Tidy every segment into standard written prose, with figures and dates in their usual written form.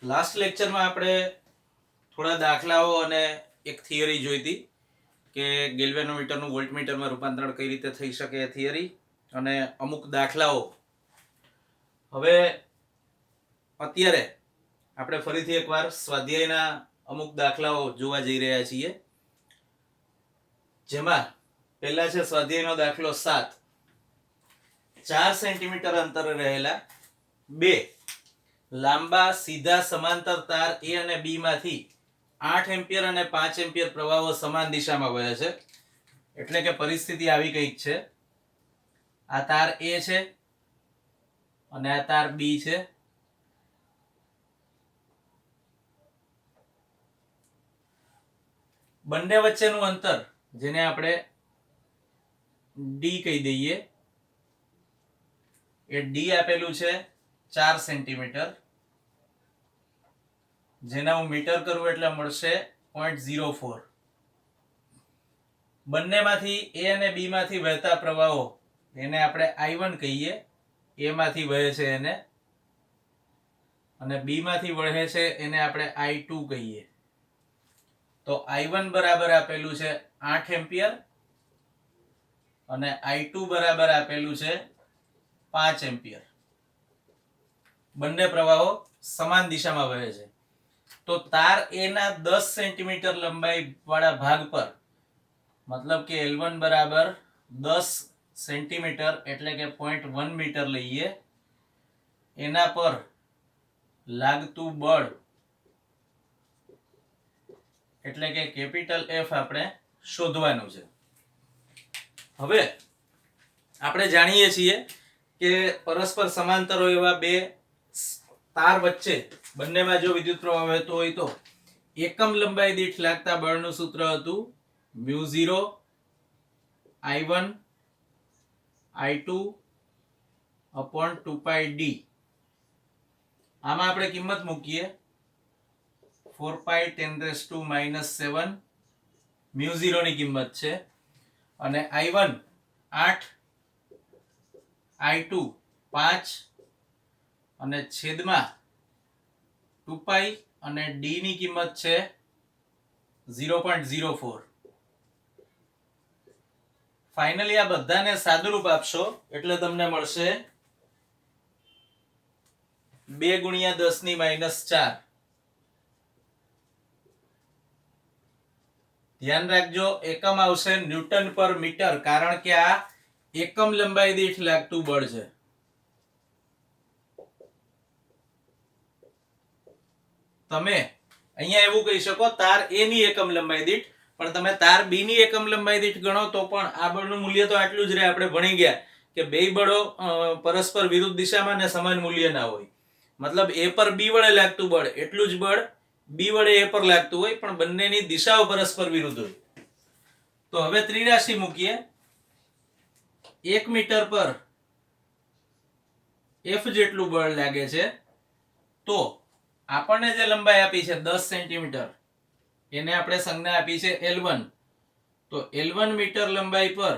Last લેક્ચરમાં આપણે થોડા દાખલાઓ અને એક થિયરી જોઈ હતી કે ગેલ્વેનોમીટરનું વોલ્ટમીટરમાં રૂપાંતરણ કઈ રીતે થઈ શકે એ થિયરી અને અમુક દાખલાઓ. હવે અત્યારે આપણે ફરીથી એકવાર સ્વાધ્યાયના અમુક દાખલાઓ જોવા જઈ રહ્યા છીએ, જેમાં પહેલા છે સ્વાધ્યાયનો દાખલો 7. 4 સેન્ટીમીટર અંતરે રહેલા બે લાંબા સીધા સમાંતર તાર A અને B માંથી 8 એમ્પિયર અને 5 એમ્પિયર પ્રવાહો સમાન દિશામાં વહે છે. એટલે કે પરિસ્થિતિ આવી કંઈક છે. આ તાર A છે અને આ તાર B છે. બંને વચ્ચેનું અંતર, જેને આપણે D કહી દઈએ, એ D આપેલું છે 4 સેન્ટીમીટર, જેના હું મીટર કરું એટલે મળશે 0.04. બંનેમાંથી A અને B માંથી વહેતા પ્રવાહો, એને આપણે I1 કહીએ, A માંથી વહે છે એને, અને B માંથી વહે છે એને આપણે I2 કહીએ. તો I1 બરાબર આપેલું છે 8 એમ્પિયર અને I2 બરાબર આપેલું છે 5 એમ્પિયર. બંને પ્રવાહો સમાન દિશામાં વહે છે. તો તાર A ના 10 સેન્ટીમીટર લંબાઈ વાળા ભાગ પર, મતલબ કે L1 બરાબર 10 સેન્ટીમીટર એટલે કે 0.1 મીટર લઈએ, એના પર લાગતું બળ એટલે કે કેપિટલ F આપણે શોધવાનું છે. હવે આપણે જાણીએ છીએ કે પરસ્પર સમાંતર હોય એવા બે તાર વચ્ચે બંનેમાં જો વિદ્યુત પ્રવાહ વહેતો હોય તો એકમ લંબાઈ દીઠ લાગતા બળનું સૂત્ર હતું μ0 I1 I2 upon 2πd. આમાં આપણે કિંમત મૂકીએ 4π10⁻⁻⁷ μ0 ની કિંમત છે, અને I1 8, I2 5 અને છેદમાં 2π અને d ની કિંમત છે 0.04. ફાઇનલી આ બધાને સાદુરૂપ આપશો એટલે તમને મળશે 2 × 10⁻⁴. ધ્યાન રાખજો, એકમ આવશે ન્યૂટન પર મીટર, કારણ કે આ એકમ લંબાઈ દીઠ લાગતું બળ છે. તમે અહીંયા એવું કહી શકો તાર A ની એકમ લંબાઈ દીઠ, પણ તમે તાર B ની એકમ લંબાઈ દીઠ ગણો તો પણ આ બળનું મૂલ્ય તો આટલું જ રહે. આપણે ભણી ગયા કે બે બળો પરસ્પર વિરુદ્ધ દિશામાં ને સમાન મૂલ્યના હોય. મતલબ A પર B વડે લાગતું બળ એટલું જ બળ B વડે A પર લાગતું હોય, પણ બંનેની દિશાઓ પરસ્પર વિરુદ્ધ હોય. તો હવે ત્રિરાશિ મૂકીએ. 1 મીટર પર F જેટલું બળ લાગે છે, તો આપણને જે લંબાઈ આપી છે 10 સેન્ટીમીટર, એને આપણે સંજ્ઞા આપી છે L1. તો L1 મીટર લંબાઈ પર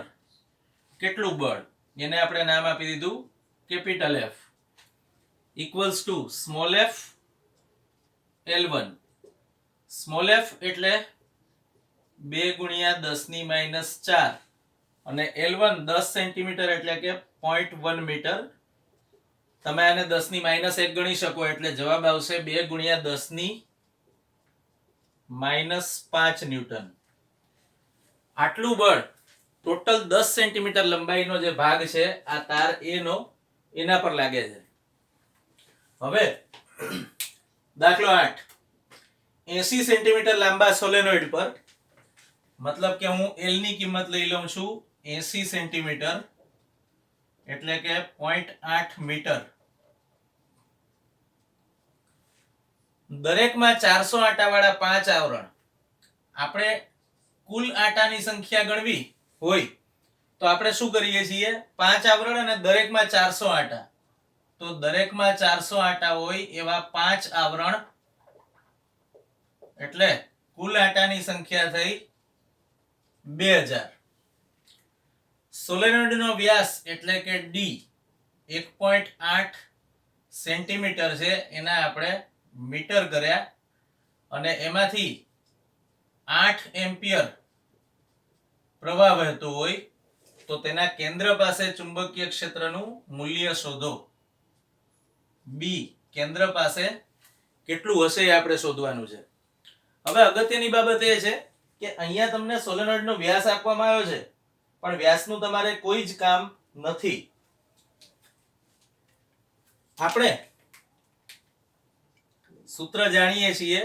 કેટલું બળ, એને આપણે નામ આપી દીધું capital F, equals to small f L1. Small f એટલે 2 × 10⁻⁴, અને L1 10 સેન્ટીમીટર એટલે કે 0.1 મીટર. તમે આને 10⁻1 ગણી શકો એટલે જવાબ આવશે 2 × 10⁻⁵ ન્યૂટન. આટલું બળ ટોટલ 10 સેન્ટીમીટર લંબાઈનો જે ભાગ છે આ તાર A નો, એના પર લાગે છે. હવે દાખલો 8. 80 સેન્ટીમીટર લાંબા સોલેનોઇડ પર, મતલબ કે હું L ની કિંમત લઈ લઉં છું 80 સેન્ટીમીટર એટલે કે 0.8 મીટર. દરેકમાં 400 આંટાવાળા 5 આવરણ. આપણે કુલ આંટાની સંખ્યા ગણવી હોય તો આપણે શું કરીએ છીએ, 5 આવરણ અને દરેકમાં 400 આંટા. તો દરેકમાં 400 આંટા હોય એવા 5 આવરણ, એટલે કુલ આંટાની સંખ્યા થઈ 2000. સોલેનોઇડનો વ્યાસ એટલે કે D 1.8 સેન્ટીમીટર છે, એના આપણે મીટર કર્યા અને એમાંથી 8 એમ્પિયર પ્રવાહ વહેતો હોય તો તેના કેન્દ્ર પાસે ચુંબકીય ક્ષેત્રનું મૂલ્ય શોધો. બી કેન્દ્ર પાસે કેટલું હશે એ આપણે શોધવાનું છે. હવે અગત્યની બાબત એ છે કે અહીંયા તમને સોલેનોઇડનો વ્યાસ આપવામાં આવ્યો છે પણ વ્યાસનું તમારે કોઈ જ કામ નથી. આપણે સૂત્ર જાણીએ છીએ.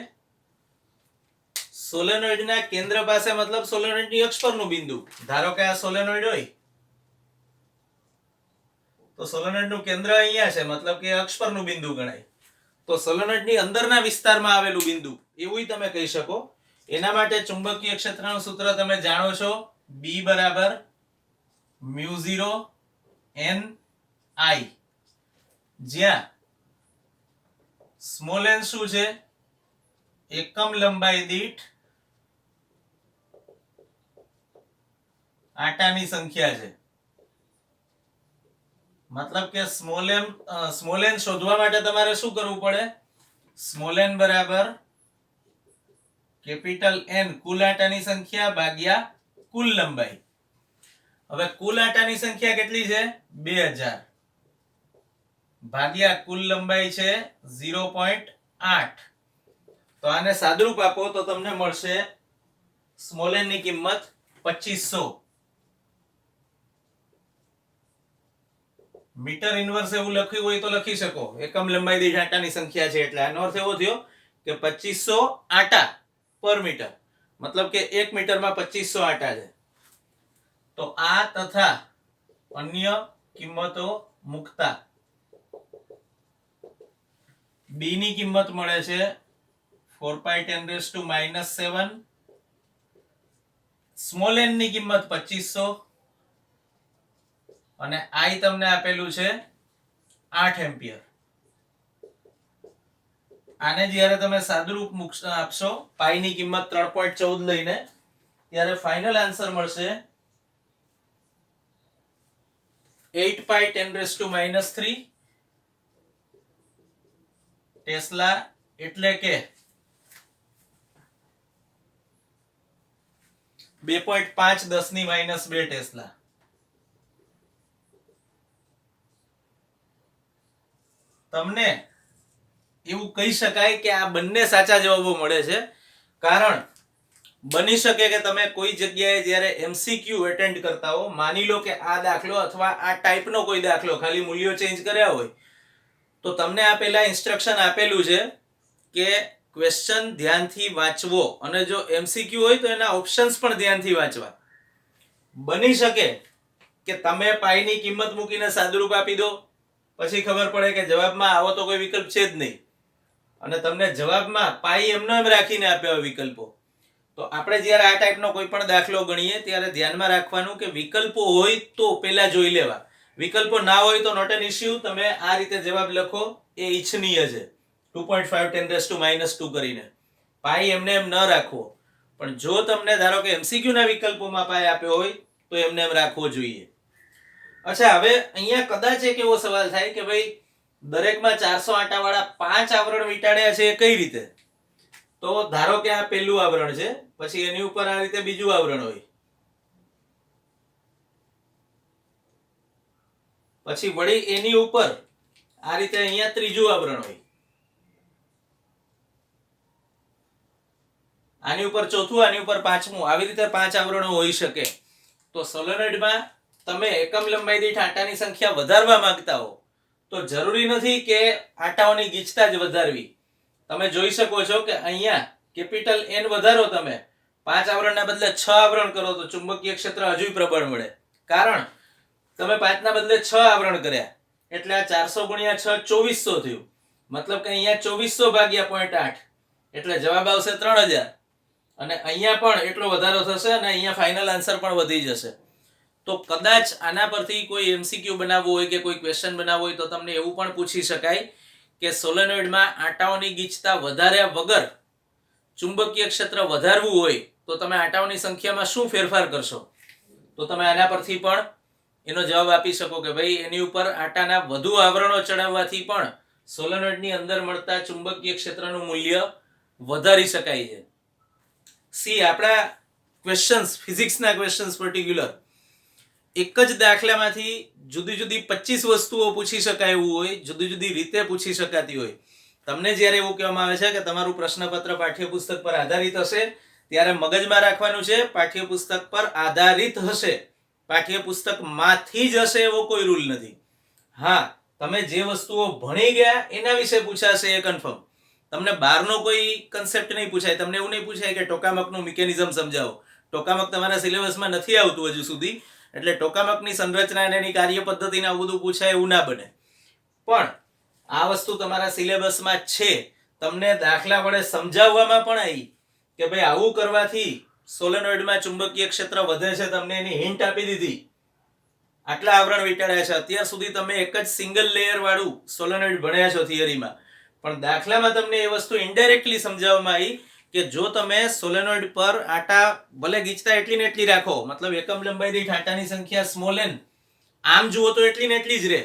સોલેનોઇડના કેન્દ્ર પાસે મતલબ સોલેનોઇડની અક્ષ પરનું બિંદુ. ધારો કે આ સોલેનોઇડ હોય તો સોલેનોઇડનું કેન્દ્ર અહીંયા છે મતલબ કે અક્ષ પરનું બિંદુ ગણાય. તો સોલેનોઇડની અંદરના વિસ્તારમાં આવેલું બિંદુ એવું તમે કહી શકો. એના માટે ચુંબકીય ક્ષેત્રનું સૂત્ર તમે જાણો છો. B બરાબર μ0 n I, જ્યાં સ્મોલ n શું છે? એકમ લંબાઈ દીઠ આટાની સંખ્યા છે. મતલબ કે સ્મોલ n શોધવા માટે તમારે શું કરવું પડે? સ્મોલ n બરાબર કેપિટલ N કુલ આટાની સંખ્યા ભાગ્યા કુલ લંબાઈ. હવે કુલ આટાની સંખ્યા કેટલી છે? 2000 ભાગ્યા કુલ લંબાઈ છે 0.8. તો આને સાદરૂપ આપો તો તમને મળશે સ્મોલ n ની કિંમત 2500 મીટર ઇન્વર્સ. એવું લખ્યું હોય તો લખી શકો. એકમ લંબાઈ દીઠ આટાની સંખ્યા છે એટલે આનો અર્થ એવો થયો કે 2500 આટા પર મીટર. મતલબ કે 1 મીટરમાં 2500 આટા છે. તો આ તથા અન્ય કિંમતો મુકતા b ની કિંમત મળે છે 4π10⁻⁷. સ્મોલ n ની કિંમત 2500 અને I તમને આપેલું છે 8 એમ્પિયર. આને જ્યારે તમે સાદુરૂપ આપશો પાઈ ની કિંમત 3.14 લઈને ત્યારે ફાઇનલ આન્સર મળશે 8π10⁻³ ટેસ્લા, એટલે કે 2.5 10⁻² ટેસ્લા. તમને એવું કહી શકાય કે આ બંને સાચા જવાબો મળે છે. કારણ બની શકે કે તમે કોઈ જગ્યાએ જ્યારે MCQ એટેન્ડ કરતા હો, માની લો કે આ દાખલો અથવા આ ટાઈપનો કોઈ દાખલો ખાલી મૂલ્યો ચેન્જ કર્યા હોય તો તમને આ પહેલા ઇન્સ્ટ્રક્શન આપેલું છે કે ક્વેશ્ચન ધ્યાનથી વાંચવો અને જો MCQ હોય તો એના ઓપ્શન્સ પણ ધ્યાનથી વાંચવા. બની શકે કે તમે પાઈની કિંમત મૂકીને સાદુરૂપ આપી દો, પછી ખબર પડે કે જવાબમાં આવો તો કોઈ વિકલ્પ છે જ નહીં અને તમને જવાબમાં પાઈ એમનો એમ રાખીને આપ્યા વિકલ્પો. તો આપણે જ્યારે આ ટાઈપનો કોઈ પણ દાખલો ગણીએ ત્યારે ધ્યાનમાં રાખવાનું કે વિકલ્પો હોય તો પહેલા જોઈ લેવા. વિકલ્પો ના હોય તો નોટ એન ઇશ્યુ, તમે આ રીતે જવાબ લખો એ ઈચ્છનીય છે. 2.5 10⁻² કરીને પાઈ એમને એમ ન રાખવો. પણ જો તમને ધારો કે MCQ ના વિકલ્પોમાં પાઈ આપ્યો હોય તો એમને એમ રાખવો જોઈએ. અચ્છા, હવે અહીંયા કદાચ એક એવો સવાલ થાય કે ભાઈ દરેકમાં 400 આટાવાળા 5 આવરણ વીંટાળ્યા છે એ કઈ રીતે? તો ધારો કે આ પહેલું આવરણ છે, પછી એની ઉપર આ રીતે બીજું આવરણ હોય, પછી વળી એની ઉપર આ રીતે અહીંયા ત્રીજું આવરણ હોય, આની ઉપર ચોથું, આની ઉપર પાંચમું, આવી રીતે 5 આવરણો હોઈ શકે. તો સોલેનોઇડમાં તમે એકમ લંબાઈ દીઠ આટાની સંખ્યા વધારવા માંગતા હો તો જરૂરી નથી કે આટાઓની ગીચતા જ વધારવી. તમે જોઈ શકો છો કે અહીંયા કેપિટલ N વધારો, તમે 5 આવરણના બદલે 6 આવરણ કરો તો ચુંબકીય ક્ષેત્ર હજુ પ્રબળ મળે. કારણ તમે 5 ના બદલે 6 આવરણ કર્યા એટલે આ 400 ગુણ્યા 6 2400 થયું. મતલબ કે અહીંયા 2400 ભાગ્યા 0.8 એટલે જવાબ આવશે 3000 અને અહીંયા પણ એટલો વધારો થશે અને અહીંયા ફાઇનલ આન્સર પણ વધી જશે. તો કદાચ આના પરથી કોઈ MCQ બનાવવું હોય કે કોઈ ક્વેશ્ચન બનાવવો હોય તો તમને એવું પણ પૂછી શકાય કે સોલેનોઇડમાં આટાઓની ગીચતા વધાર્યા વગર ચુંબકીય ક્ષેત્ર વધારવું હોય તો તમે આટાઓની સંખ્યામાં શું ફેરફાર કરશો? તો તમે આના પરથી પણ એનો જવાબ આપી શકો કે ભાઈ એની ઉપર આટાના વધુ આવરણો ચડાવવાથી પણ સોલેનોઇડની અંદર મળતા ચુંબકીય ક્ષેત્રનું મૂલ્ય વધારી શકાય છે. સી આપણા ક્વેશ્ચન્સ, ફિઝિક્સના ક્વેશ્ચન્સ પર્ટિક્યુલર એક જ દાખલામાંથી જુદી જુદી 25 વસ્તુઓ પૂછી શકાય એવું હોય, જુદી જુદી રીતે પૂછી શકાતી હોય. તમને જ્યારે એવું કહેવામાં આવે છે કે તમારું પ્રશ્નપત્ર પાઠ્યપુસ્તક પર આધારિત હશે, ત્યારે મગજમાં રાખવાનું છે પાઠ્યપુસ્તક પર આધારિત હશે, પાઠ્યપુસ્તકમાંથી જ હશે એવો કોઈ રૂલ નથી. હા, તમે જે વસ્તુઓ ભણી ગયા એના વિશે પૂછાશે એ કન્ફર્મ. તમને બહારનો કોઈ કન્સેપ્ટ નહીં પૂછાય. તમને એવું નહીં પૂછાય કે ટોકામકનું મિકેનિઝમ સમજાવો. ટોકામક તમારા સિલેબસમાં નથી આવતું હજુ સુધી, એટલે ટોકામકની સંરચના અને એની કાર્ય પદ્ધતિને આવું બધું પૂછાય એવું ના બને. પણ આ વસ્તુ તમારા સિલેબસમાં છે, તમને દાખલા વડે સમજાવવામાં પણ આવી કે ભાઈ આવું કરવાથી સોલેનોઇડમાં ચુંબકીય ક્ષેત્ર વધે છે, તમને એની હિન્ટ આપી દીધી. આટલા આવરણ વીંટાળ્યા છે. અત્યાર સુધી તમે એક જ સિંગલ લેયર વાળું સોલેનોઇડ ભણ્યા છો થિયરીમાં, પણ દાખલામાં તમને એ વસ્તુ ઇનડાયરેક્ટલી સમજાવવામાં આવી કે જો તમે સોલેનોઇડ પર આટા ભલે ગીચતા એટલી ને એટલી રાખો, મતલબ એકમ લંબાઈ દીઠ આટાની સંખ્યા સ્મોલ n આમ જુઓ તો એટલી ને એટલી જ રહે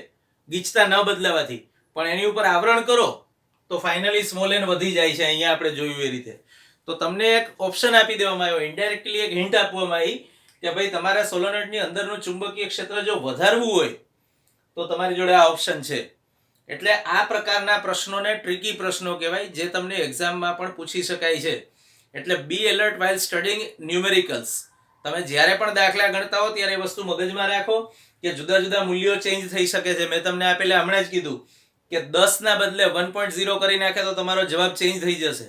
ગીચતા ન બદલાવાથી, પણ એની ઉપર આવરણ કરો તો ફાઇનલી સ્મોલ n વધી જાય છે. અહીંયા આપણે જોયું એ રીતે. તો તમને એક ઓપ્શન આપી દેવામાં આવ્યો, ઇનડાયરેક્ટલી એક હિન્ટ આપવામાં આવી કે ભાઈ તમારા સોલેનોઇડની અંદરનું ચુંબકીય ક્ષેત્ર જો વધારવું હોય તો તમારી જોડે આ ઓપ્શન છે. એટલે આ પ્રકારના પ્રશ્નોને ટ્રિકી પ્રશ્નો કહેવાય, જે તમને એક્ઝામમાં પણ પૂછી શકાય છે. એટલે બી એલર્ટ વાઇલ સ્ટડીંગ ન્યુમેરિકલ્સ. તમે જ્યારે પણ દાખલા ગણતા હો ત્યારે એ વસ્તુ મગજમાં રાખો કે જુદા જુદા મૂલ્યો ચેન્જ થઈ શકે છે. મેં તમને આપેલા હમણાં જ કીધું કે 10 ના બદલે 1.0 કરી નાખે તો તમારો જવાબ ચેન્જ થઈ જશે.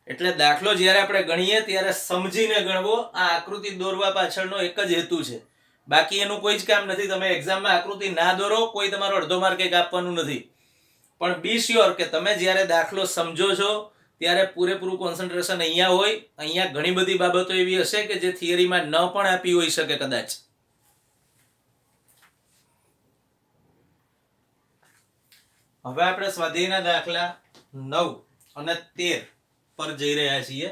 એટલે દાખલો જ્યારે આપણે ગણીએ ત્યારે સમજીને ગણવો. આ આકૃતિ દોરવા પાછળનો એક જ હેતુ છે, બાકી એનું કોઈ જ કામ નથી. તમે એક્ઝામમાં આકૃતિ ના દોરો, કોઈ તમારો અડધો માર્ક કંઈક આપવાનું નથી. પણ બી શ્યોર કે તમે જ્યારે દાખલો સમજો છો ત્યારે પૂરેપૂરું કોન્સન્ટ્રેશન અહીંયા હોય. અહીંયા ઘણી બધી બાબતો એવી હશે કે જે થિયરીમાં ન પણ આપી હોઈ શકે કદાચ. હવે આપણે સ્વાધ્યાયના દાખલા 9 અને 13 પર જઈ રહ્યા છીએ.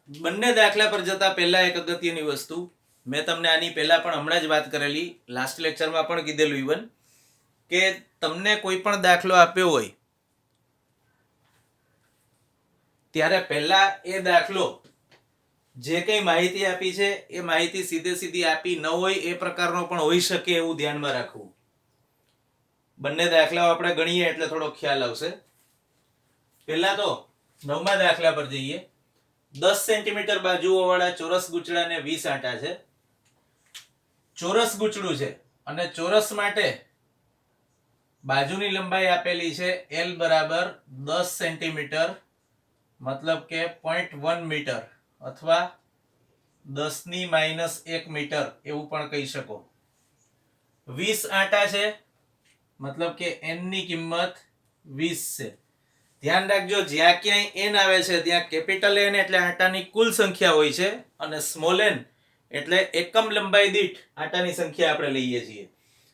બંને દાખલા પર જતા પહેલા એક અગત્યની વસ્તુ મેં તમને આની પહેલા પણ હમણાં જ વાત કરેલી, લાસ્ટ લેક્ચરમાં પણ કીધેલું ઇવન, કે તમને કોઈ પણ દાખલો આપ્યો હોય ત્યારે પહેલા એ દાખલો જે કંઈ માહિતી આપી છે એ માહિતી સીધે સીધી આપી ન હોય એ પ્રકારનો પણ હોઈ શકે એવું ધ્યાનમાં રાખવું. બંને દાખલાઓ આપણે ગણીએ એટલે થોડો ખ્યાલ આવશે. પહેલા તો 9મા દાખલા પર જઈએ. 10 સેન્ટીમીટર બાજુઓ વાળા ચોરસ ગૂંચળાને 20 આંટા છે. ચોરસ ગૂંચળું છે અને ચોરસ માટે બાજુની લંબાઈ આપેલી છે L બરાબર 10 સેન્ટીમીટર, મતલબ કે 0.1 મીટર અથવા 10 ની -1 મીટર એવું પણ કહી શકો. 20 આંટા છે, મતલબ કે n ની કિંમત 20 છે. ધ્યાન રાખજો, જ્યાં ક્યાંય n આવે છે ત્યાં કેપિટલ N એટલે આંટાની કુલ સંખ્યા હોય છે અને સ્મોલ n એટલે એકમ લંબાઈ દીઠ આંટાની સંખ્યા આપણે લઈએ છીએ.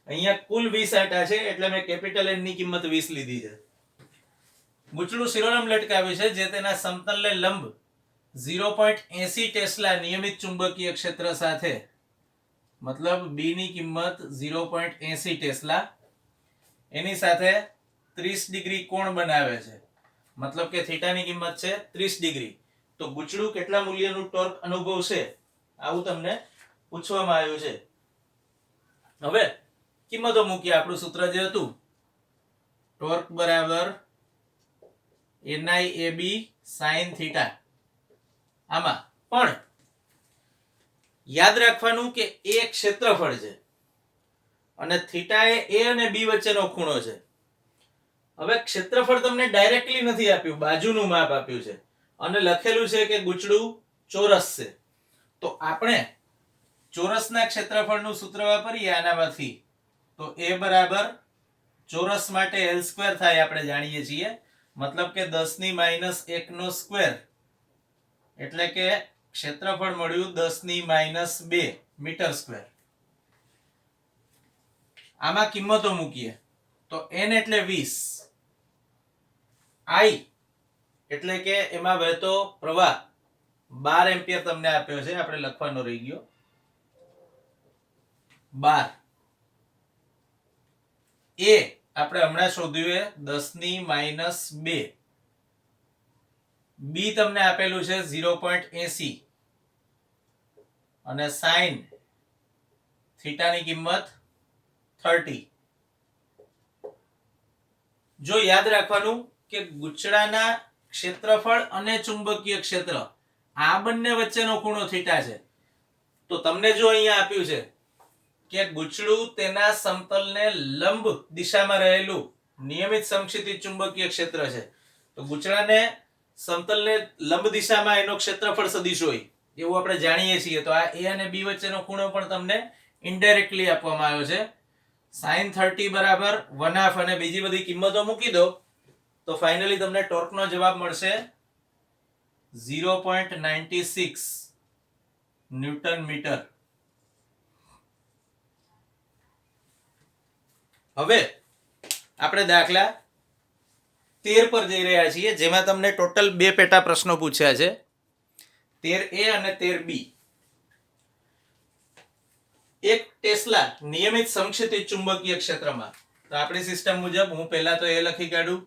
અહીંયા કુલ 20 આંટા છે એટલે મેં કેપિટલ N ની કિંમત 20 લીધી છે. ગૂંચળું શિરોનામ લટકાવ્યું છે જે તેના સમતલને લંબ 0.80 ટેસ્લા નિયમિત ચુંબકીય ક્ષેત્ર સાથે, મતલબ B ની કિંમત 0.80 ટેસ્લા, એની સાથે 30 ડિગ્રી કોણ બનાવે છે, મતલબ કે થીટાની કિંમત છે 30 ડિગ્રી. તો ગૂંચળું કેટલા મૂલ્યનું ટોર્ક અનુભવશે આવું તમને પૂછવામાં આવ્યું છે. હવે કિંમતો મૂકીએ. આપણું સૂત્ર જે હતું ટોર્ક બરાબર NIAB sin થીટા. આમાં પણ યાદ રાખવાનું કે એ ક્ષેત્રફળ છે અને થીટા એ A અને B વચ્ચેનો ખૂણો છે. હવે ક્ષેત્રફળ તમને ડાયરેક્ટલી નથી આપ્યું, બાજુનું માપ આપ્યું છે અને લખેલું છે કે ગૂંચળું ચોરસ છે. તો આપણે ચોરસના ક્ષેત્રફળનું સૂત્ર વાપરીએ આનામાંથી, તો A બરાબર ચોરસ માટે L² થાય, આપણે જાણીએ છીએ, મતલબ કે 10 ની -1 નો સ્ક્વેર એટલે કે ક્ષેત્રફળ મળ્યું 10 ની -2 મીટર સ્ક્વેર. આમાં કિંમતો મૂકીએ તો n એટલે 20, I એટલે કે એમાં વહેતો પ્રવાહ 12 એમ્પિયર તમને આપ્યો છે, આપણે લખવાનો રહી ગયો 12. A આપણે હમણાં શોધ્યું એ 10⁻². બી તમને આપેલું છે 0.80 અને સાઇન થીટાની કિંમત 30. જો યાદ રાખવાનું કે ગૂંચળાના ક્ષેત્રફળ અને ચુંબકીય ક્ષેત્ર આ બંને વચ્ચેનો ખૂણો થીટા છે. તો તમને જો અહીંયા આપ્યું છે કે ગૂંચળું તેના સમતલને લંબ દિશામાં રહેલું નિયમિત સમક્ષિતિજ ચુંબકીય ક્ષેત્ર છે, તો ગૂંચળાને સમતલને લંબ દિશામાં એનો ક્ષેત્રફળ સદિશ હોય એવું આપણે જાણીએ છીએ. તો આ એ અને બી વચ્ચેનો ખૂણો પણ તમને ઇનડાયરેક્ટલી આપવામાં આવ્યો છે. sin 30 બરાબર 1/2 અને બીજી બધી કિંમતો મૂકી દો તો ફાઇનલી તમને ટોર્કનો જવાબ મળશે 0.96 ન્યૂટન મીટર. હવે આપણે દાખલા 13 પર જઈ રહ્યા છીએ, જેમાં તમને ટોટલ 2 પેટા પ્રશ્નો પૂછ્યા છે, 13A અને 13B. એક ટેસ્લા નિયમિત સમક્ષિતિજ ચુંબકીય ક્ષેત્રમાં, તો આપણી સિસ્ટમ મુજબ હું પહેલા તો એ લખી કાઢું.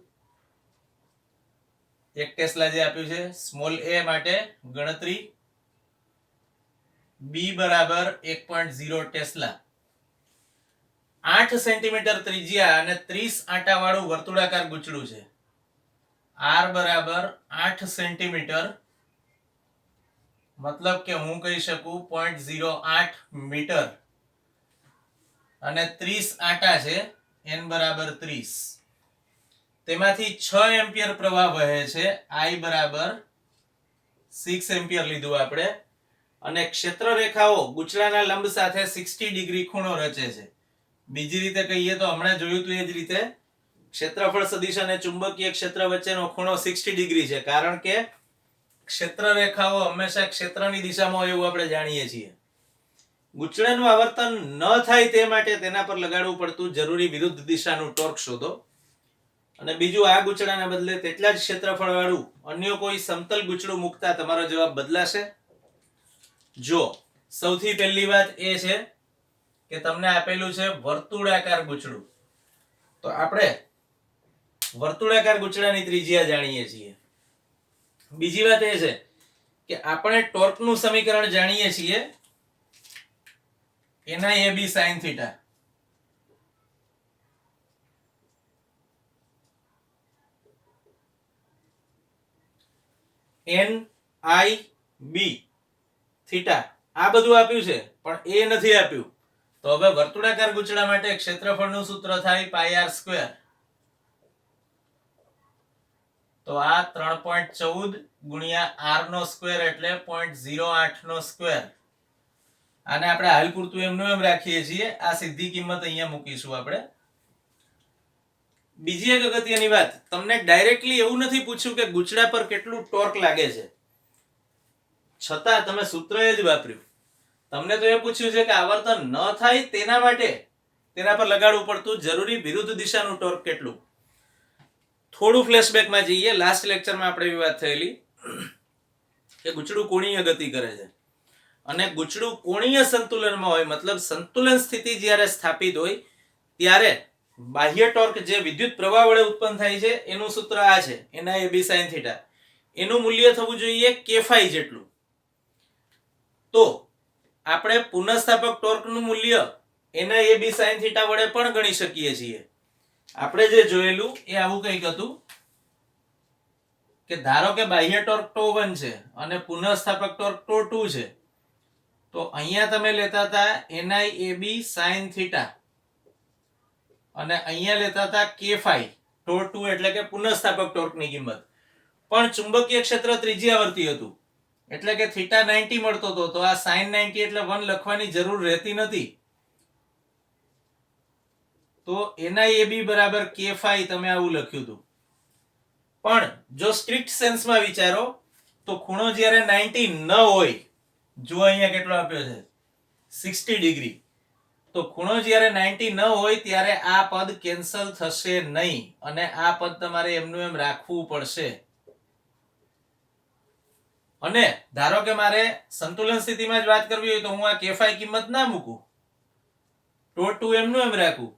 એક ટેસ્લા જે આપ્યું છે સ્મોલ a માટે ગણતરી b બરાબર 1.0 ટેસ્લા. 8 સેન્ટીમીટર ત્રિજ્યા અને 30 આંટા વાળું વર્તુળાકાર ગૂંચળું છે. r બરાબર 8 સેન્ટીમીટર, મતલબ કે હું કહી શકું 0.08 મીટર, અને 30 આંટા છે, n બરાબર 30. તેમાંથી 6 એમ્પિયર પ્રવાહ વહે છે, I બરાબર 6 એમ્પિયર લીધું આપણે, અને ક્ષેત્ર રેખાઓ ગૂંચળાના લંબ સાથે 60 ડિગ્રી ખૂણો રચે છે. બીજી રીતે કહીએ તો હમણાં જોયું હતું એ જ રીતે ક્ષેત્રફળ સદિશ અને ચુંબકીય ક્ષેત્ર વચ્ચેનો ખૂણો 60 ડિગ્રી છે, કારણ કે ક્ષેત્ર રેખાઓ હંમેશા ક્ષેત્રની દિશામાં હોય એવું આપણે જાણીએ છીએ. ગૂંચળાનું આવર્તન ન થાય તે માટે તેના પર લગાડવું પડતું જરૂરી વિરુદ્ધ દિશાનું ટોર્ક શોધો. અને બીજું, આ ગૂંચળાના બદલે તેટલા જ ક્ષેત્રફળ વાળું અન્ય કોઈ સમતલ ગૂંચળું મૂકતા તમારો જવાબ બદલાશે. જો સૌથી પહેલી વાત એ છે કે તમને આપેલું છે વર્તુળાકાર ગૂંચળું, તો આપણે વર્તુળાકાર ગૂંચળાની ત્રિજ્યા જાણીએ છીએ. બીજી વાત એ છે કે આપણે ટોર્કનું સમીકરણ જાણીએ છીએ NIAB sin theta. NIB theta આ બધું આપ્યું છે, પણ એ નથી આપ્યું. તો હવે વર્તુળાકાર ગૂંચળા માટે ક્ષેત્રફળનું સૂત્ર થાય πr². તો આ 3.14 ગુણ્યા r નો સ્ક્વેર એટલે 0.08 નો સ્ક્વેર. આને આપણે હાલ પૂરતું એમનું એમ રાખીએ છીએ. આ સીધી કિંમત અહીંયા મૂકીશું આપણે. બીજી એક અગત્યની વાત, તમને ડાયરેક્ટલી એવું નથી પૂછ્યું કે ગૂંચળા પર કેટલું ટોર્ક લાગે છે, છતાં તમે સૂત્ર એ જ વાપર્યું. તમને તો એ પૂછ્યું છે કે આવર્તન ન થાય તેના માટે તેના પર લગાડવું પડતું જરૂરી વિરુદ્ધ દિશાનું ટોર્ક કેટલું. થોડું ફ્લેશબેકમાં જઈએ. લાસ્ટ લેક્ચરમાં આપણે એવી વાત થયેલી કે ગૂંચળું કોણીય ગતિ કરે છે, અને ગૂંચળું કોણીય સંતુલનમાં હોય, મતલબ સંતુલન સ્થિતિ જ્યારે સ્થાપિત હોય ત્યારે બાહ્ય ટોર્ક જે વિદ્યુત પ્રવાહ વડે ઉત્પન્ન થાય છે એનું સૂત્ર આ છે NIAB sin થીટા. એનું મૂલ્ય થવું જોઈએ k જેટલું. તો આપણે પુનઃસ્થાપક ટોર્કનું મૂલ્ય NIAB sin થીટા વડે પણ ગણી શકીએ છીએ. આપણે જે જોયેલું એ આવું કંઈક હતું કે ધારો કે બાહ્ય ટોર્ક τ1 છે અને પુનઃસ્થાપક ટોર્ક τ2 છે, તો અહીંયા તમે લેતા હતા NIAB sin થીટા અને અહીંયા લેતા હતા k τ2 એટલે કે પુનઃસ્થાપક ટોર્કની કિંમત. પણ ચુંબકીય ક્ષેત્ર ત્રિજ્યાવર્તી હતું એટલે કે થીટા 90 મળતો હતો, તો આ sin 90 એટલે 1 લખવાની જરૂર રહેતી નથી. તો NIAB બરાબર k તમે આવું લખ્યું હતું. પણ જો સ્ટ્રિક્ટ સેન્સમાં વિચારો તો ખૂણો જ્યારે 90 ન હોય, જો અહીંયા કેટલો આપ્યો છે 60 ડિગ્રી, તો ખૂણો જ્યારે 90 ન હોય ત્યારે આ પદ કેન્સલ થશે નહીં અને આ પદ તમારે એમનું એમ રાખવું પડશે. અને ધારો કે મારે સંતુલન સ્થિતિમાં જ વાત કરવી હોય તો હું આ k કિંમત ના મૂકું, τ2 એમનું એમ રાખું,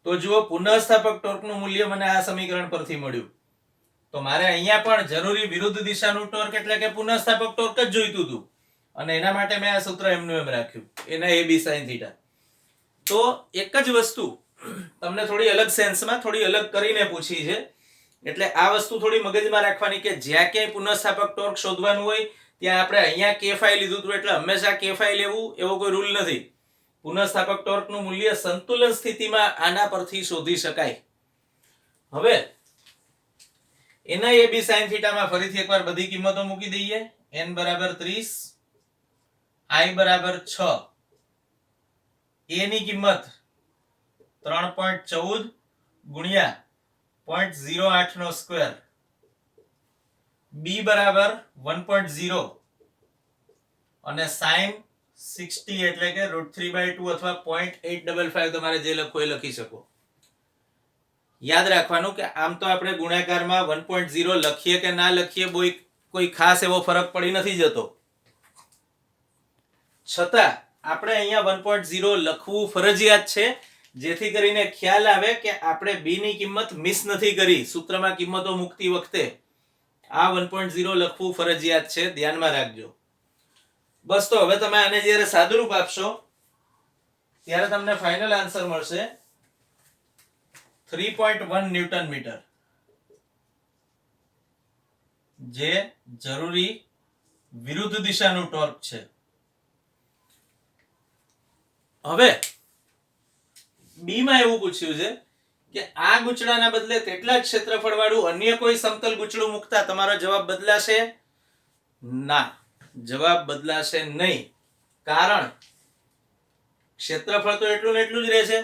તો જુઓ પુનઃસ્થાપક ટોર્કનું મૂલ્ય મને આ સમીકરણ પરથી મળ્યું. તો મારે અહીંયા પણ જરૂરી વિરુદ્ધ દિશાનું ટોર્ક એટલે કે પુનઃસ્થાપક ટોર્ક જ જોઈતું હતું અને એના માટે મેં આ સૂત્ર એમનું એમ રાખ્યું, એના AB sin θ. તો એક જ વસ્તુ તમને થોડી અલગ સેન્સમાં થોડી અલગ કરીને પૂછી છે, એટલે આ વસ્તુ થોડી મગજમાં રાખવાની કે જ્યાં ક્યાંય પુનઃસ્થાપક ટોર્ક શોધવાનું હોય ત્યાં આપણે અહીંયા k phi લીધું હતું એટલે હંમેશા k phi લેવું એવો કોઈ રૂલ નથી. પુનઃસ્થાપક ટોર્કનું મૂલ્ય સંતુલન સ્થિતિમાં આના પરથી શોધી શકાય. હવે એના AB sin θ માં ફરીથી એકવાર બધી કિંમતો મૂકી દઈએ. n બરાબર 30, i બરાબર 6, a ની કિંમત 3.14 ગુણ્યા 0.08 નો સ્ક્વેર, b બરાબર 1.0 અને sin 60 એટલે કે √3/2 અથવા 0.855 તમારે જે લખો એ લખી શકો. યાદ રાખવાનું કે આમ તો આપણે ગુણાકારમાં 1.0 લખીએ કે ના લખીએ કોઈ ખાસ એવો ફરક પડી નથી જતો, છતાં આપણે અહીંયા 1.0 લખવું ફરજિયાત છે જેથી કરીને ખ્યાલ આવે કે આપણે b ની કિંમત મિસ નથી કરી. સૂત્રમાં કિંમતો મૂકતી વખતે આ 1.0 લખવું ફરજિયાત છે, ધ્યાનમાં રાખજો. બસ તો હવે તમે આને જ્યારે સાદુરૂપ આપશો ત્યારે તમને ફાઇનલ આન્સર મળશે 3.1 ન્યૂટન મીટર, જે જરૂરી વિરુદ્ધ દિશાનું ટોર્ક છે. હવે બી માં એવું પૂછ્યું છે કે આ ગૂંચળાના બદલે તેટલા જ ક્ષેત્રફળ વાળું અન્ય કોઈ સમતલ ગૂંચળું મૂકતા તમારો જવાબ બદલાશે? ના, જવાબ બદલાશે નહીં. કારણ ક્ષેત્રફળ તો એટલું ને એટલું જ રહેશે.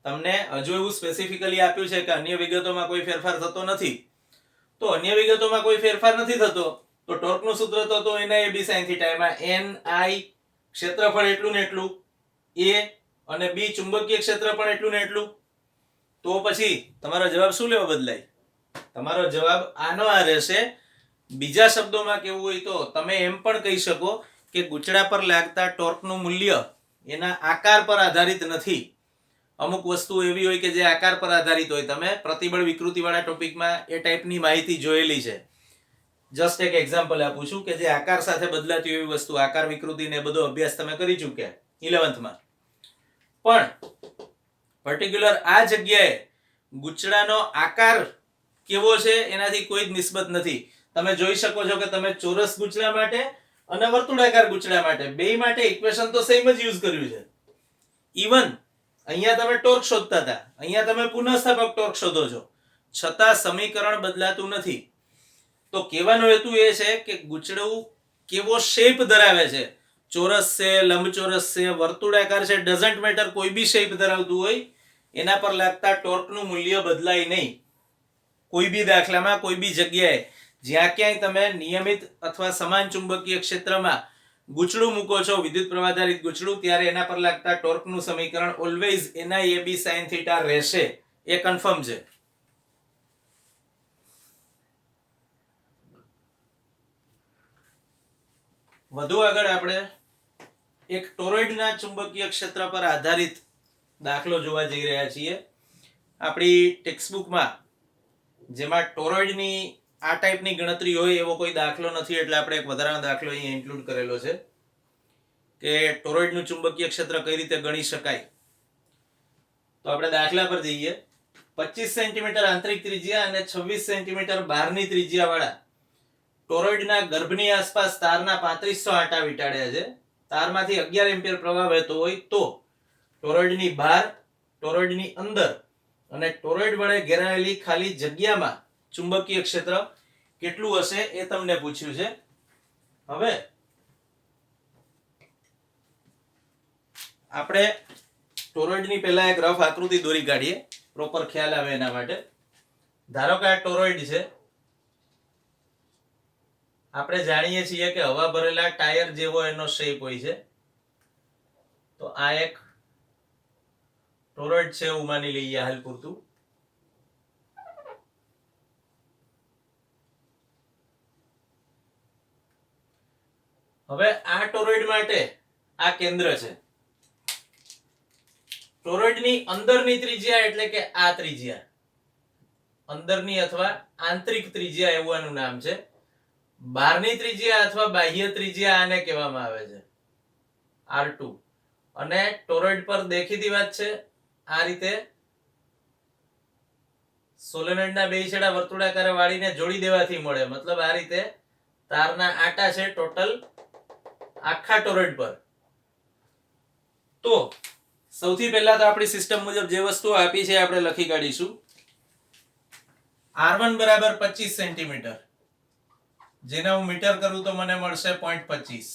તમને હજુ એવું સ્પેસિફિકલી આપ્યું છે કે અન્ય વિગતોમાં કોઈ ફેરફાર થતો નથી. તો અન્ય વિગતોમાં કોઈ ફેરફાર નથી થતો તો ટોર્કનું સૂત્ર તો એના AB sin θ, એમાં ni ક્ષેત્રફળ એટલું ને એટલું, a અને b ચુંબકીય ક્ષેત્ર પણ એટલું ને એટલું. તો પછી તમારો જવાબ શું લેવો બદલાય? તમારો જવાબ આનો આ રહેશે. બીજા શબ્દોમાં કેવું હોય તો તમે એમ પણ કહી શકો કે ગૂંચળા પર લાગતા ટોર્કનું મૂલ્ય એના આકાર પર આધારિત નથી. અમુક વસ્તુ એવી હોય કે જે આકાર પર આધારિત હોય. તમે પ્રતિબળ વિકૃતિ વાળા ટોપિકમાં એ ટાઈપની માહિતી જોયેલી છે. જસ્ટ એક એક્ઝામ્પલ આપું છું કે જે આકાર સાથે બદલાતી એવી વસ્તુ, આકાર વિકૃતિ ને બધો અભ્યાસ તમે કરી ચૂક્યા 11th માં. પણ પર્ટિક્યુલર આ જગ્યાએ ગૂંચળાનો આકાર કેવો છે એનાથી કોઈ જ નિસ્બત નથી. તમે જોઈ શકો છો કે તમે ચોરસ ગૂંચળા માટે અને વર્તુળાકાર ગૂંચળા માટે બેય માટે ઇક્વેશન તો સેમ જ યુઝ કર્યું છે. ઇવન અહીંયા તમે ટોર્ક શોધતા હતા, અહીંયા તમે પુનઃસ્થાપક ટોર્ક શોધો છો, છતાં સમીકરણ બદલાતું નથી. તો કહેવાનો હેતુ એ છે કે ગૂંચળું કેવો શેપ ધરાવે છે, ચોરસ છે, લંબચોરસ છે, વર્તુળાકાર છે, ડઝન્ટ મેટર, કોઈ બી શેપ ધરાવતું હોય એના પર લાગતા ટોર્કનું મૂલ્ય બદલાય નહીં. કોઈ બી દાખલામાં કોઈ બી જગ્યાએ જ્યાં ક્યાંય તમે નિયમિત અથવા સમાન ચુંબકીય ક્ષેત્રમાં ગૂંચળું મૂકો છો, વિદ્યુત પ્રવાહાધારિત ગૂંચળું, ત્યારે એના પર લાગતા ટોર્કનું સમીકરણ ઓલવેઝ એના AB sin θ રહેશે. એ કન્ફર્મ છે. વધુ આગળ આપણે એક ટોરોઇડના ચુંબકીય ક્ષેત્ર પર આધારિત દાખલો જોવા જઈ રહ્યા છીએ. આપણી ટેક્સ્ટબુકમાં જેમાં ટોરોઇડની આ ટાઈપની ગણતરી હોય એવો કોઈ દાખલો નથી, એટલે આપણે એક વધારાનો દાખલો અહીં ઇન્ક્લુડ કરેલો છે કે ટોરોઇડનું ચુંબકીય ક્ષેત્ર કઈ રીતે ગણી શકાય. તો આપણે દાખલા પર જઈએ. 25 સેન્ટીમીટર આંતરિક ત્રિજ્યા અને 26 સેન્ટીમીટર બહારની ત્રિજ્યા વાળા ટોરોઇડના ગર્ભની આસપાસ તારના 3500 આંટા વીંટાળ્યા છે. તારમાંથી 11 એમ્પિયર પ્રવાહ વહેતો હોય તો ટોરોઇડની બહાર, ટોરોઇડની અંદર અને ટોરોઇડ વડે ઘેરાયેલી ખાલી જગ્યામાં ચુંબકીય ક્ષેત્ર કેટલું હશે એ તમને પૂછ્યું છે. હવે આપણે ટોરોઇડની પહેલા એક રફ આકૃતિ દોરી કાઢીએ, પ્રોપર ખ્યાલ આવે એના માટે. ધારો કે આ ટોરોઇડ છે. આપણે જાણીએ છીએ કે હવા ભરેલા ટાયર જેવો એનો શેપ હોય છે. તો આ એક ટોરોઇડ છે એવું માની લઈએ હાલ પૂરતું. હવે આ ટોરોઇડ માટે આ કેન્દ્ર છે. ટોરોઇડની અંદરની ત્રિજ્યા એટલે કે આ ત્રિજ્યા, અંદરની અથવા આંતરિક ત્રિજ્યા એવું આનું નામ છે. બહારની ત્રિજ્યા અથવા બાહ્ય ત્રિજ્યા આને કહેવામાં આવે છે R2. અને ટોરોઇડ પર દેખીતી વાત છે આ રીતે સોલેનોઇડના બે છેડા વર્તુળાકારે વાળીને જોડી દેવાથી મળે, મતલબ આ રીતે તારના આટા છે ટોટલ આખા ટોરોઇડ પર. તો સૌથી પહેલા તો આપણી સિસ્ટમ મુજબ જે વસ્તુ આપી છે આપણે લખી કાઢીશું. R1 બરાબર 25 સેન્ટીમીટર, જેને હું મીટર કરું તો મને મળશે 0.25.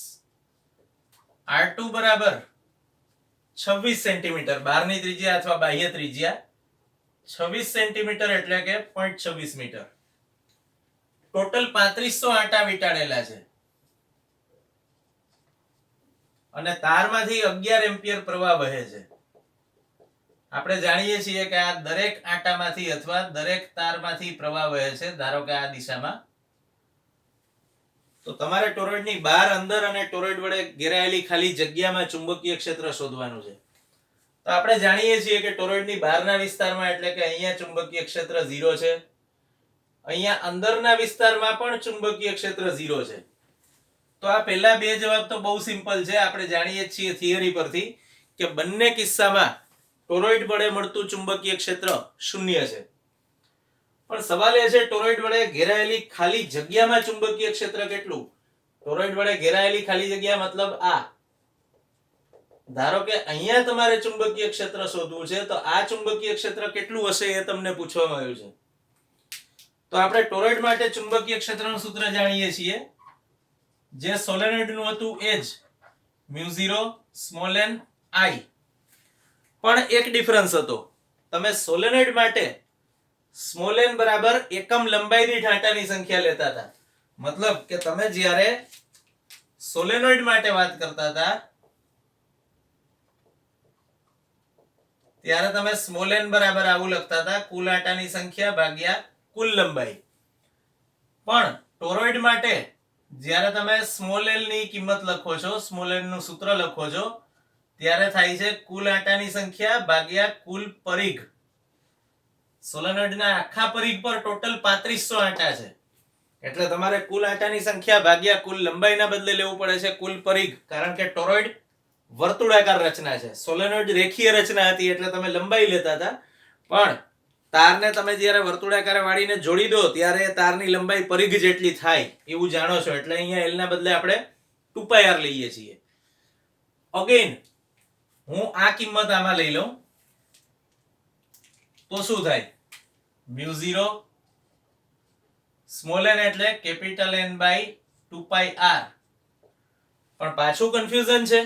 R2 બરાબર 26 સેન્ટીમીટર, બહારની ત્રિજ્યા અથવા બાહ્ય ત્રિજ્યા 26 સેન્ટીમીટર એટલે કે 0.26 મીટર. ટોટલ 3500 આંટા વીંટાળેલા છે અને તારમાંથી 11 એમ્પિયર પ્રવાહ વહે છે. આપણે જાણીએ છીએ કે આ દરેક આંટામાંથી અથવા દરેક તારમાંથી પ્રવાહ વહે છે, ધારો કે આ દિશામાં. તો તમારે ટોરોઇડની બહાર, અંદર અને ટોરોઇડ વડે ઘેરાયેલી ખાલી જગ્યામાં ચુંબકીય ક્ષેત્ર શોધવાનું છે. તો આપણે જાણીએ છીએ કે ટોરોઇડની બહારના વિસ્તારમાં એટલે કે અહીંયા ચુંબકીય ક્ષેત્ર 0 છે, અહીંયા અંદરના વિસ્તારમાં પણ ચુંબકીય ક્ષેત્ર 0 છે. તો આ પહેલા બે જવાબ તો બહુ સિમ્પલ છે. આપણે જાણીએ છીએ થિયરી પરથી કે બંને કિસ્સામાં ટોરોઇડ વડે મળતું ચુંબકીય ક્ષેત્ર 0 છે. પણ સવાલ એ છે ટોરોઇડ વડે ઘેરાયેલી ખાલી જગ્યામાં ચુંબકીય ક્ષેત્ર કેટલું? ટોરોઇડ વડે ઘેરાયેલી ખાલી જગ્યા મતલબ આ. ધારો કે અહીંયા તમારે ચુંબકીય ક્ષેત્ર શોધવું છે, તો આ ચુંબકીય ક્ષેત્ર કેટલું હશે એ તમને પૂછવામાં આવ્યું છે. તો આપણે ટોરોઇડ માટે ચુંબકીય ક્ષેત્રનું સૂત્ર જાણીએ છીએ, જે સોલેનોઇડનું હતું એ જ μ0 સ્મોલ n I. પણ એક ડિફરન્સ હતો. તમે સોલેનોઇડ માટે સ્મોલ n બરાબર એકમ લંબાઈ દીઠ આંટાની સંખ્યા લેતા હતા. મતલબ કે તમે જ્યારે સોલેનોઇડ માટે વાત કરતા હતા ત્યારે તમે સ્મોલ n બરાબર આવું લખતા હતા, કુલ આંટાની સંખ્યા ભાગ્યા કુલ લંબાઈ. પણ ટોરોઇડ માટે જ્યારે તમે સ્મોલ l ની કિંમત લખો છો, સ્મોલ n નું સૂત્ર લખો છો, ત્યારે થાય છે કુલ આંટાની સંખ્યા ભાગ્યા કુલ પરિઘ. સોલેનોઇડના આખા પરિઘ પર ટોટલ 3500 આંટા છે, એટલે તમારે કુલ આંટાની સંખ્યા ભાગ્યા કુલ લંબાઈના બદલે લેવું પડે છે કુલ પરિઘ. કારણ કે ટોરોઇડ વર્તુળાકાર રચના છે, સોલેનોઇડ રેખીય રચના હતી એટલે તમે લંબાઈ લેતા હતા. પણ તારને તમે જ્યારે વર્તુળાકારે વાળીને જોડી દો ત્યારે તારની લંબાઈ પરિઘ જેટલી થાય એવું જાણો છો, એટલે અહીંયા l ના બદલે આપણે 2πr લઈએ છીએ. અગેન હું આ કિંમત આમાં લઈ લઉં તો શું થાય? μ0 સ્મોલ n એટલે કેપિટલ N બાય 2πr. પણ પાછું કન્ફ્યુઝન છે,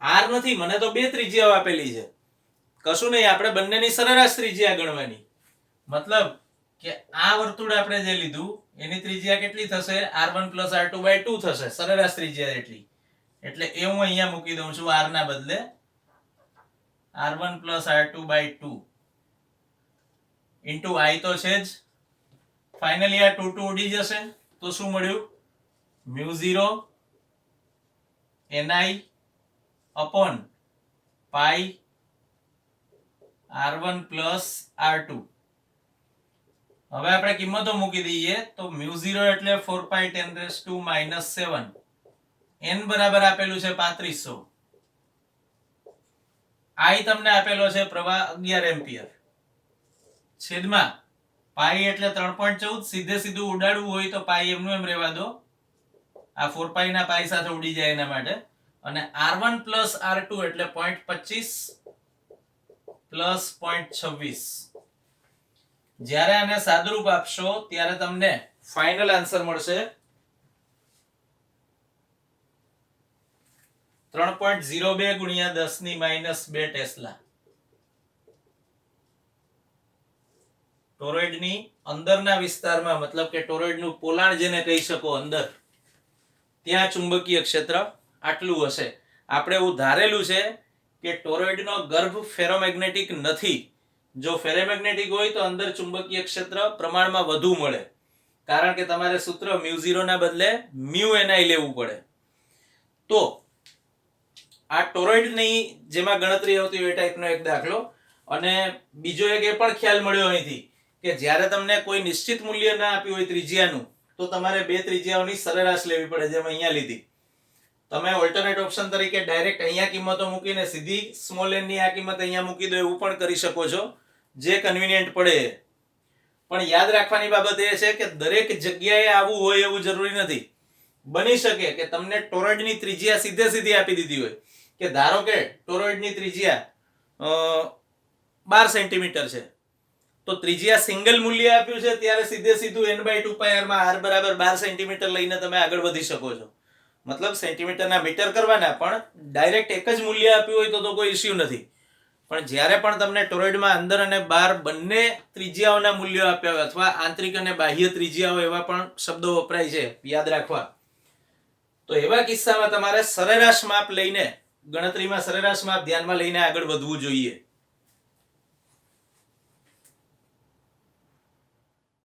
r નથી, મને તો બે ત્રિજ્યાઓ આપેલી છે. કશું નહીં, આપણે બંનેની સરેરાશ ત્રિજ્યા ગણવાની. મતલબ કે આ વર્તુળ આપણે જે લીધું એની ત્રિજ્યા કેટલી થશે? r1 + r2/2 થશે, સરેરાશ ત્રિજ્યા એટલી. એટલે એ હું અહીંયા મૂકી દઉં છું r ના બદલે r1 + r2/2 ઇન્ટુ I તો છે જ. ફાઇનલી આ 2 ઉડી જશે તો શું મળ્યું? μ0 ni upon pi r1 + r2. હવે આપણે કિંમતો મૂકી દઈએ તો μ0 એટલે 4π10⁻⁻⁷. n બરાબર આપેલું છે 3500. I તમને આપેલો છે પ્રવાહ 11 એમ્પિયર. છેદમાં પાઈ એટલે 3.14. સીધે સીધું ઉડાડવું હોય તો પાઈ એમનું એમ રહેવા દો, આ 4π ના પાઈ સાથે ઉડી જાય એના માટે. અને r1 + r2 એટલે 0.25 + 0.26. જ્યારે આને સાદુરૂપ આપશો ત્યારે તમને ફાઇનલ આન્સર મળશે 3.02 × 10⁻² ટેસ્લા. ટોરોઇડની અંદરના વિસ્તારમાં, મતલબ કે ટોરોઇડનું પોલાણ જેને કહી શકો અંદર, ત્યાં ચુંબકીય ક્ષેત્ર આટલું હશે. આપણે એવું ધારેલું છે કે ટોરોઇડનો ગર્ભ ફેરોમેગ્નેટિક નથી. જો ફેરોમેગ્નેટિક હોય તો અંદર ચુંબકીય ક્ષેત્ર પ્રમાણમાં વધુ મળે, કારણ કે તમારે સૂત્ર μ0 ના બદલે μni લેવું પડે. તો આ ટોરોઇડની જેમાં ગણતરી આવતી હોય એ ટાઈપનો એક દાખલો. અને બીજો એક એ પણ ખ્યાલ મળ્યો અહીંથી કે જ્યારે તમને કોઈ નિશ્ચિત મૂલ્ય ના આપ્યું હોય ત્રિજ્યાનું, તો તમારે બે ત્રિજ્યાઓની સરેરાશ લેવી પડે, જેમ અહીંયા લીધી. તમે ઓલ્ટરનેટ ઓપ્શન તરીકે ડાયરેક્ટ અહીંયા કિંમતો મૂકીને સીધી સ્મોલ n ની આ કિંમત અહીંયા મૂકી દો, એવું પણ કરી શકો છો, જે કન્વિનિયન્ટ પડે. પણ યાદ રાખવાની બાબત એ છે કે દરેક જગ્યાએ આવું હોય એવું જરૂરી નથી. બની શકે કે તમને ટોરોઇડની ત્રિજ્યા સીધી આપી દીધી હોય કે ધારો કે ટોરોઇડની ત્રિજ્યા 12 સેન્ટીમીટર છે, તો ત્રિજ્યા સિંગલ મૂલ્ય આપ્યું છે ત્યારે સીધું n/2πr માં r બરાબર 12 સેન્ટીમીટર લઈને તમે આગળ વધી શકો છો. મતલબ સેન્ટીમીટરના મીટર કરવાના, પણ ડાયરેક્ટ એક જ મૂલ્ય આપ્યું હોય તો કોઈ ઇશ્યુ નથી. પણ જ્યારે પણ તમને ટોરોઇડમાં અંદર અને બહાર બંને ત્રિજ્યાઓના મૂલ્યો આપ્યા હોય, અથવા આંતરિક અને બાહ્ય ત્રિજ્યાઓ એવા પણ શબ્દો વપરાય છે, યાદ રાખવા. તો એવા કિસ્સામાં તમારે સરેરાશ માપ લઈને, ગણતરીમાં સરેરાશ માપ ધ્યાનમાં લઈને આગળ વધવું જોઈએ.